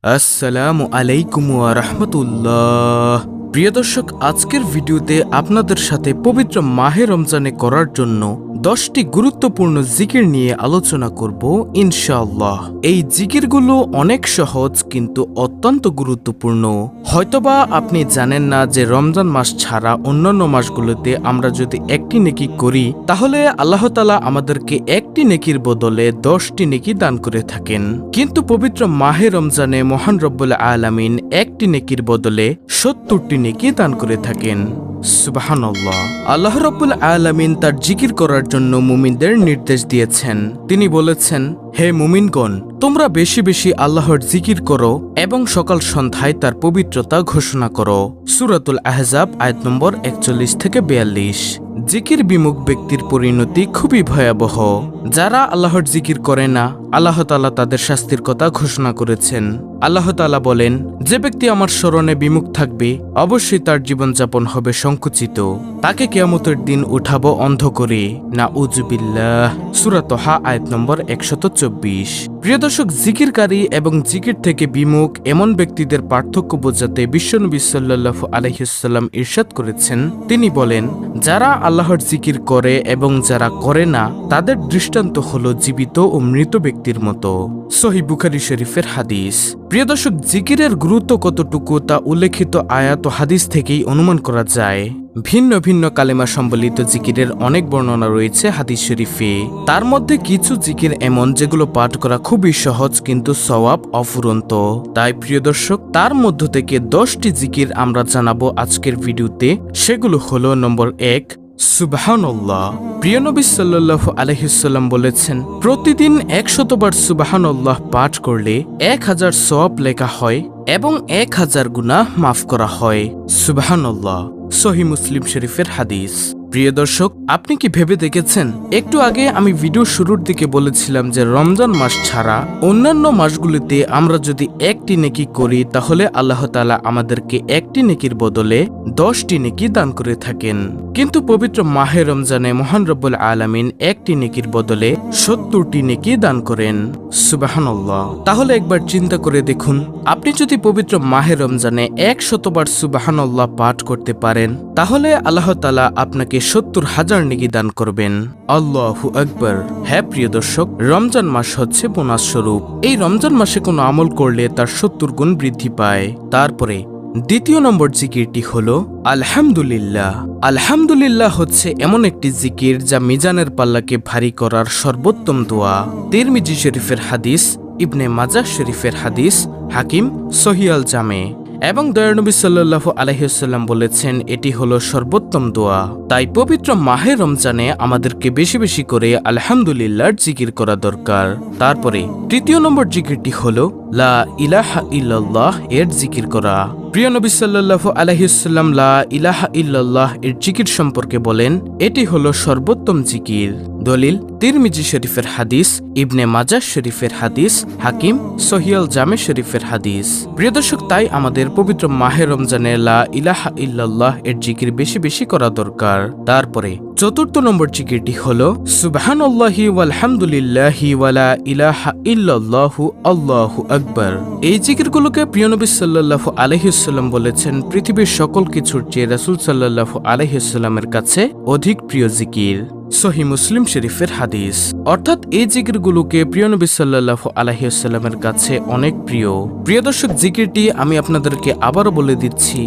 আসসালামু আলাইকুম ওয়া রাহমাতুল্লাহ। প্রিয় দর্শক, আজকের ভিডিওতে আপনাদের সাথে পবিত্র মাহে রমজানে করার জন্য 10টি গুরুত্বপূর্ণ জিকির নিয়ে আলোচনা করব ইনশাআল্লাহ। এই জিকিরগুলো অনেক সহজ কিন্তু অত্যন্ত গুরুত্বপূর্ণ। হয়তোবা আপনি জানেন না যে রমজান মাস ছাড়া অন্যান্য মাসগুলোতে আমরা যদি একটি নেকি করি তাহলে আল্লাহ তাআলা আমাদেরকে একটি নেকির বদলে 10টি নেকি দান করে থাকেন, কিন্তু পবিত্র মাহে রমজানে মহান রব্বুল আলামিন একটি নেকির বদলে 70টি নেকি দান করে থাকেন। সুবহানাল্লাহ। আল্লাহ রাব্বুল আলামিন তার জিকির করার জন্য মুমিনদের নির্দেশ দিয়েছেন। তিনি বলেছেন, হে মুমিনগণ, তোমরা বেশি বেশি আল্লাহর জিকির করো এবং সকাল সন্ধ্যায় তার পবিত্রতা ঘোষণা করো। সূরাতুল আহজাব আয়াত নম্বর 41 থেকে 42। জিকির বিমুখ ব্যক্তির পরিণতি খুবই ভয়াবহ। যারা আল্লাহর জিকির করে না, আল্লাহ তাআলা তাদের শাস্তির কথা ঘোষণা করেছেন। আল্লাহ তাআলা বলেন, যে ব্যক্তি আমার স্মরণে বিমুখ থাকবে অবশ্যই তার জীবনযাপন হবে সংকুচিত, তাকে কিয়ামতের দিন উঠাবো অন্ধ করে। নাউযুবিল্লাহ। সূরা তাহা আয়াত নম্বর 124। প্রিয় দর্শক, জিকিরকারী এবং জিকির থেকে বিমুখ এমন ব্যক্তিদের পার্থক্য বোঝাতে বিশ্বনবী সাল্লাল্লাহু আলাইহি ওয়াসাল্লাম ইরশাদ করেছেন। তিনি বলেন, যারা আল্লাহর জিকির করে এবং যারা করে না তাদের দৃষ্টান্ত হলো জীবিত ও মৃত ব্যক্তির মতো। সহিহ বুখারী শরীফের হাদিস। প্রিয় দর্শক, জিকিরের গুরুত্ব কতটুকু তা উল্লেখিত আয়াত ও হাদিস থেকেই অনুমান করা যায়। ভিন্ন ভিন্ন কালেমা সম্বলিত জিকিরের অনেক বর্ণনা রয়েছে হাদিস শরীফে। তার মধ্যে কিছু জিকির এমন যেগুলো পাঠ করা খুবই সহজ কিন্তু সওয়াব অফুরন্ত। তাই প্রিয় দর্শক, তার মধ্য থেকে 10টি জিকির আমরা জানাবো আজকের ভিডিওতে। সেগুলো হলো নম্বর 1, সুবহানাল্লাহ। প্রিয় নবী সাল্লাল্লাহু আলাইহি ওয়াসাল্লাম বলেছেন, প্রতিদিন 100 বার সুবহানাল্লাহ পাঠ করলে 1000 সওয়াব লেখা হয় এবং 1000 গুনাহ মাফ করা হয়। সুবহানাল্লাহ। সহিহ মুসলিম শরীফের হাদিস। প্রিয় দর্শক, আপনি কি ভেবে দেখেছেন, একটু আগে আমি ভিডিও শুরুর দিকে বলেছিলাম যে রমজান মাস ছাড়া অন্যান্য মাসগুলিতে আমরা যদি একটি নেকি করি তাহলে আল্লাহ তাআলা আমাদেরকে একটি নেকির বদলে 10টি নেকি দান করে থাকেন, কিন্তু পবিত্র মাহে রমজানে মহান রব্বুল আলামিন একটি নেকির বদলে 70টি নেকি দান করেন। সুবহানাল্লাহ। তাহলে একবার চিন্তা করে দেখুন, আপনি যদি পবিত্র মাহে রমজানে 100 বার সুবহানাল্লাহ পাঠ করতে পারেন তাহলে আল্লাহ তাআলা আপনাকে 70,000 নেকি দান করবেন। আল্লাহু আকবার। হ্যাঁ প্রিয় দর্শক, রমজান মাস হচ্ছে বোনাস স্বরূপ। এই রমজান মাসে কোনো আমল করলে তার 70 গুণ বৃদ্ধি পায়। তারপরে দ্বিতীয় নম্বর জিকিরটি হলো আলহামদুলিল্লাহ। আলহামদুলিল্লাহ হচ্ছে এমন একটি জিকির যা মিজানের পাল্লাকে ভারী করার সর্বোত্তম দোয়া। তিরমিজি শরীফের হাদিস, ইবনে মাজাহ শরীফের হাদিস, হাকিম সহিহ আল জামে। এবং দয়ার নবী সাল্লাল্লাহু আলাইহি ওয়াসাল্লাম বলেছেন, এটি হলো সর্বোত্তম দোয়া। তাই পবিত্র মাহে রমজানে আমাদেরকে বেশি বেশি করে আলহামদুলিল্লাহর জিকির করা দরকার। তারপরে তৃতীয় নম্বর জিকিরটি হলো লা ইলাহা ইল্লাল্লাহ এর জিকির করা। প্রিয় নবী সাল্লাল্লাহু আলাইহি ওয়াসাল্লাম লা ইলাহা ইল্লাল্লাহ এর জিকির সম্পর্কে বলেন, এটি হলো সর্বোত্তম জিকির। দলিল তিরমিজি শরীফের হাদিস, ইবনে মাজাহ শরীফের হাদিস, হাকিম সহিহ আল জামে শরীফের হাদিস। প্রিয় দর্শক, তাই আমাদের পবিত্র মাহে রমজানে লা ইলাহা ইল্লাল্লাহ এর জিকির বেশি বেশি করা দরকার। তারপরে চতুর্থ নম্বর জিকিরটি হলো সুবহানাল্লাহি ওয়ালহামদুলিল্লাহি ওয়ালা ইলাহা ইল্লাল্লাহু আল্লাহু আকবার। এই জিকিরগুলোকে প্রিয় নবী সাল্লাল্লাহু আলাইহি ওয়াসাল্লাম বলেছেন পৃথিবীর সকল কিছুর চেয়ে রাসূল সাল্লাল্লাহু আলাইহি ওয়াসাল্লামের কাছে অধিক প্রিয় জিকির। সহিহ মুসলিম শরীফের হাদিস। অর্থাৎ এই জিকিরগুলোকে প্রিয় নবী সাল্লাল্লাহু আলাইহি ওয়াসাল্লামের কাছে অনেক প্রিয়। প্রিয় দর্শক, জিকিরটি আমি আপনাদেরকে আবারও বলে দিচ্ছি,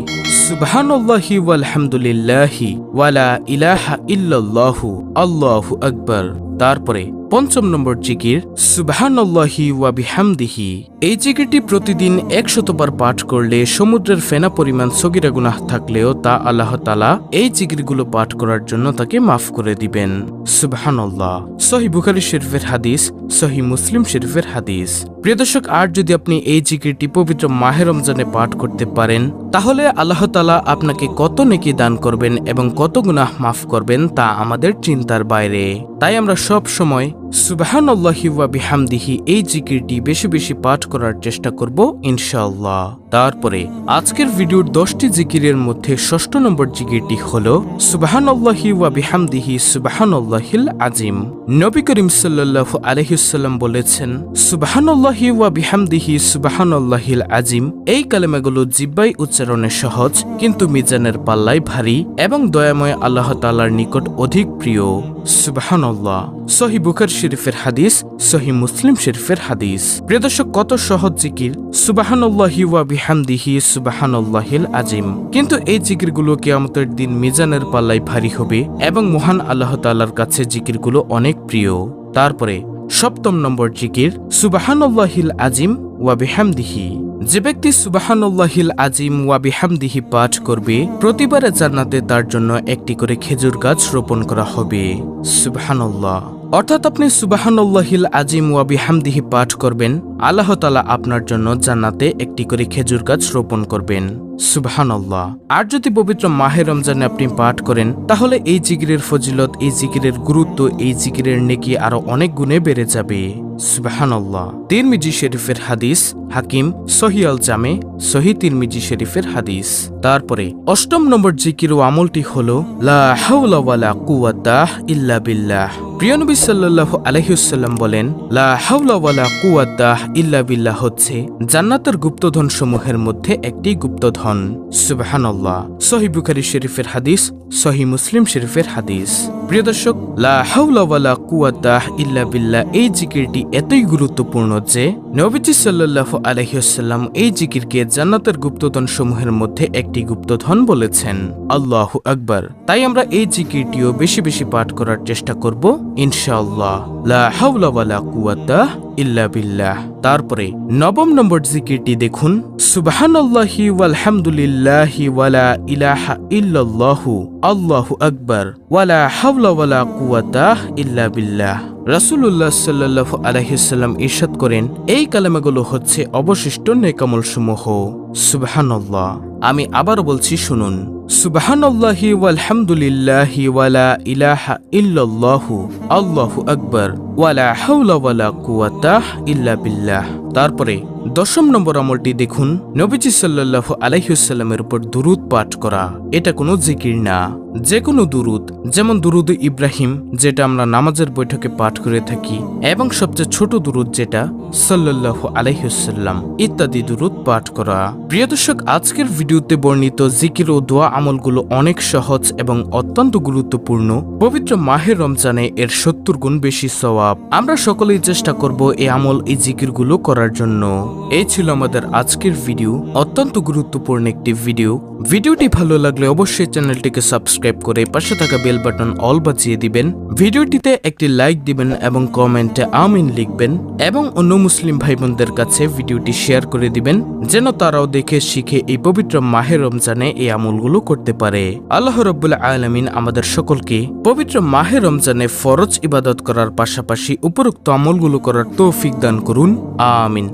সুবহানাল্লাহি ওয়ালহামদুলিল্লাহি ওয়ালা ইলাহা ইল্লাল্লাহু আল্লাহু আকবার। তারপরে পঞ্চম নম্বর জিকির সুবহানাল্লাহি ওয়া বিহামদিহি। এই জিকিরটি প্রতিদিন 100 বার পাঠ করলে সমুদ্রের ফেনা পরিমাণ সগীরা গুনাহ থাকলেও তা আল্লাহ তাআলা এই জিকিরগুলো পাঠ করার জন্য তাকে মাফ করে দিবেন। সুবহানাল্লাহ। সহিহ বুখারী শরীফের হাদিস, সহিহ মুসলিম শরীফের হাদিস। প্রিয় দর্শক, আর যদি আপনি এই জিকিরটি পবিত্র মাহে রমজানে পাঠ করতে পারেন তাহলে আল্লাহ তাআলা আপনাকে কত নেকি দান করবেন এবং কত গুনাহ মাফ করবেন তা আমাদের চিন্তার বাইরে। তাই আমরা সব সময় সুবহানাল্লাহি ওয়া বিহামদিহি এই জিকিরটি বেশি বেশি পাঠ করার চেষ্টা করব ইনশাআল্লাহ। তারপরে আজকের ভিডিওর 10টি জিকিরের মধ্যে 6ষ্ঠ নম্বর জিকিরটি হলো সুবহানাল্লাহি ওয়া বিহামদিহি সুবহানাল্লাহিল আজিম। নবী করিম সাল্লাল্লাহু আলাইহি ওয়াসাল্লাম বলেছেন, সুবহানাল্লাহি ওয়া বিহামদিহি সুবহানাল্লাহিল আজিম এই কালেমাগুলো জিহ্বায় উচ্চারণে সহজ, কিন্তু মিজানের পাল্লায় ভারী এবং দয়াময় আল্লাহ তাআলার নিকট অধিক প্রিয়। সুবহানাল্লাহ। সহিহ বুখারী শরীফের হাদিস, সহিহ মুসলিম শরীফের হাদিস। প্রিয় দর্শক, কত সহজ জিকির সুবহানাল্লাহি ওয়া বিহামদিহি সুবহানাল্লাহিল আজিম, কিন্তু এই জিকিরগুলো কিয়ামতের দিন মিজানের পাল্লায় ভারী হবে এবং মহান আল্লাহ তাআলার কাছে জিকিরগুলো অনেক প্রিয়। তারপরে 7ম নম্বর জিকির সুবহানাল্লাহিল আজিম ওয়া বিহামদিহি। যে ব্যক্তি সুবহানাল্লাহিল আজিম ওয়া বিহামদিহি পাঠ করবে, প্রতিবারে জান্নাতে তার জন্য একটি করে খেজুর গাছ রোপণ করা হবে। সুবহানাল্লাহ। অর্থাৎ আপনি সুবহানাল্লাহিল আজিম ওয়া বিহামদিহি পাঠ করবেন, আল্লাহ তাআলা আপনার জন্য জান্নাতে একটি করে খেজুর গাছ রোপণ করবেন। সুবহানাল্লাহ। আর যদি পবিত্র মাহে রমজানে আপনি পাঠ করেন, তাহলে এই জিকিরের ফজিলত, এই জিকিরের গুরুত্ব, এই জিকিরের নেকি আরো অনেক গুণে বেড়ে যাবে। সুবহানাল্লাহ। তিরমিজি শরীফের হাদিস, হাকিম সহিহ আল জামে, সহিহ তিরমিজি শরীফের হাদিস। তারপরে 8ম নম্বর জিকির ও আমলটি হলো লা হাওলা ওয়ালা কুওয়াতা ইল্লা বিল্লাহ। প্রিয় নবী সাল্লাল্লাহু আলাইহি ওয়াসাল্লাম বলেন, লা হাওলা ওয়ালা কুওয়াতা ইল্লা বিল্লাহ হচ্ছে জান্নাতের গুপ্তধন সমূহের মধ্যে একটি গুপ্তধন। সুবহানাল্লাহ। সহিহ বুখারী শরীফের হাদিস, সহিহ মুসলিম শরীফের হাদিস। প্রিয় দর্শক, লা হাওলা ওয়ালা কুওয়াতা ইল্লা বিল্লাহ এই জিকিরটি এতই গুরুত্বপূর্ণ যে নবীজি সাল্লাল্লাহু আলাইহি ওয়াসাল্লাম এই জিকিরকে জান্নাতের গুপ্তধন সমূহের মধ্যে একটি গুপ্তধন বলেছেন। আল্লাহু আকবার। তাই আমরা এই জিকিরটিও বেশি বেশি পাঠ করার চেষ্টা করব ইনশাআল্লাহ। লা হাওলা ওয়ালা কুওয়াতা ইল্লা বিল্লাহ। তারপরে 9ম নম্বর জিকিরটি দেখুন, সুবহানাল্লাহি ওয়ালহামদুলিল্লাহি ওয়ালা ইলাহা ইল্লাল্লাহু আল্লাহু আকবার ওয়ালা হাওলা ওয়ালা কুওয়াতা ইল্লা বিল্লাহ। রাসূলুল্লাহ সাল্লাল্লাহু আলাইহি ওয়াসাল্লাম ইরশাদ করেন, এই কালেমাগুলো হচ্ছে অবশিষ্ট নেকামল সমূহ। সুবহানাল্লাহ। আমি আবার বলছি, শুনুন, সুবহানাল্লাহি ওয়ালহামদুলিল্লাহি ওয়ালা ইলাহা ইল্লাল্লাহু আল্লাহু আকবার ওয়ালা হাওলা ওয়ালা কুওয়াতা ইল্লা বিল্লাহ। তারপরে 10ম নম্বর আমলটি দেখুন, নবীজি সাল্লাল্লাহু আলাইহি ওয়াসাল্লামের উপর দুরূদ পাঠ করা। এটা কোনো জিকির না, যে কোনো দুরূদ, যেমন দুরূদ ইব্রাহিম যেটা আমরা নামাজের বৈঠকে পাঠ করে থাকি, এবং সবচেয়ে ছোট দুরূদ যেটা সাল্লাল্লাহু আলাইহি ওয়াসাল্লাম, ইত্যাদি দুরূদ পাঠ করা। প্রিয় দর্শক, আজকের ভিডিওতে বর্ণিত জিকির ও দোয়া আমলগুলো অনেক সহজ এবং অত্যন্ত গুরুত্বপূর্ণ। পবিত্র মাহে রমজানে এর 70 গুণ বেশি সওয়াব। আমরা সকলেই চেষ্টা করব এই আমল, এই জিকিরগুলো করার জন্য। এই ছিল আমাদের আজকের ভিডিও, অত্যন্ত গুরুত্বপূর্ণ একটি ভিডিও। ভিডিওটি ভালো লাগলে অবশ্যই চ্যানেলটিকে সাবস্ক্রাইব করে পাশে থাকা বেল বাটন অল বাজিয়ে দিবেন। ভিডিওটিতে একটি লাইক দিবেন এবং কমেন্টে আমিন লিখবেন, এবং অন্য মুসলিম ভাই বোনদের কাছে ভিডিওটি শেয়ার করে দিবেন, যেন তারাও দেখে শিখে এই পবিত্র মাহে রমজানে এই আমলগুলো করতে পারে। আল্লাহ রাব্বুল আলামিন আমাদের সকলকে পবিত্র মাহে রমজানে ফরজ ইবাদত করার পাশাপাশি উপরোক্ত আমলগুলো করার তৌফিক দান করুন। আমিন।